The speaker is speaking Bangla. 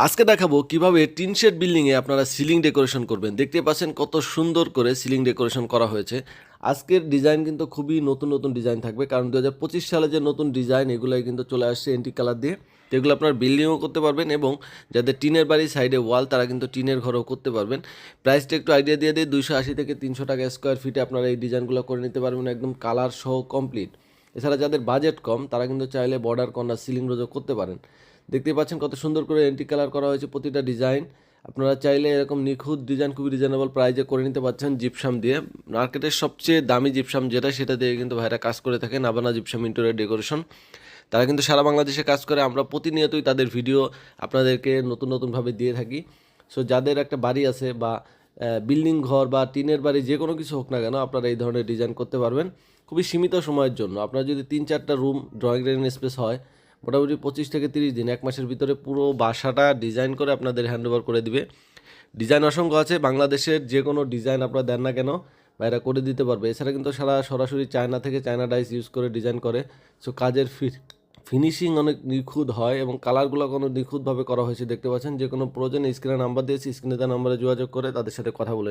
আজকে দেখাবো কিভাবে টিন শেড বিল্ডিংয়ে আপনারা সিলিং ডেকোরেশন করবেন। দেখতে পাচ্ছেন কত সুন্দর করে সিলিং ডেকোরেশন করা হয়েছে। আজকের ডিজাইন কিন্তু খুবই নতুন নতুন ডিজাইন থাকবে, কারণ 2025 সালে যে নতুন ডিজাইন এগুলাই কিন্তু চলে আসছে এন্টিক কালার দিয়ে। তো এগুলো আপনার বিল্ডিংও করতে পারবেন এবং যাদের টিনের বাড়ি সাইডে ওয়াল তারা কিন্তু টিনের ঘরও করতে পারবেন। প্রাইসটা একটু আইডিয়া দিয়ে দিই, 280 থেকে 300 টাকা স্কোয়ার ফিটে আপনারা এই ডিজাইনগুলো করে নিতে পারবেন, একদম কালার সহ কমপ্লিট। এছাড়া যাদের বাজেট কম তারা কিন্তু চাইলে বর্ডার কর্নার সিলিং রোজও করতে পারেন। দেখতে পাচ্ছেন কত সুন্দর করে এন্টিক কালার করা হয়েছে প্রতিটা ডিজাইন। আপনারা চাইলে এরকম নিখুঁত ডিজাইন খুবই রিজনেবল প্রাইজে করে নিতে পারছেন জিপসাম দিয়ে। মার্কেটের সবচেয়ে দামি জিপসাম যেটা, সেটা দিয়ে কিন্তু ভাইরা কাজ করে থাকেন, নাবানা জিপসাম ইন্টেরিয়র ডেকোরেশন। তারা কিন্তু সারা বাংলাদেশে কাজ করে, আমরা প্রতিনিয়তই তাদের ভিডিও আপনাদেরকে নতুন নতুনভাবে দিয়ে থাকি। সো যাদের একটা বাড়ি আছে বা বিল্ডিং ঘর বা টিনের বাড়ি যে কোনো কিছু হোক না কেন, আপনারা এই ধরনের ডিজাইন করতে পারবেন খুবই সীমিত সময়ের জন্য। আপনার যদি 3-4টা রুম ড্রয়িং ডাইনিং স্পেস হয়, মোটামুটি 25 থেকে 30 দিন, এক মাসের ভিতরে পুরো বাসাটা ডিজাইন করে আপনাদের হ্যান্ডওভার করে দিবে। ডিজাইন অসংখ্য আছে, বাংলাদেশের যে কোনো ডিজাইন আপনারা দেন না কেন বাইরে করে দিতে পারবে। এছাড়া কিন্তু সরাসরি চায়না থেকে চায়না ডাইস ইউজ করে ডিজাইন করে। সো কাজের ফিনিশিং অনেক নিখুঁত হয় এবং কালারগুলো কোনো নিখুঁতভাবে করা হয়েছে দেখতে পাচ্ছেন। যে কোনো প্রয়োজনে স্ক্রিনে নাম্বার দিয়েছি, স্ক্রিনে তার নাম্বারে যোগাযোগ করে তাদের সাথে কথা বলে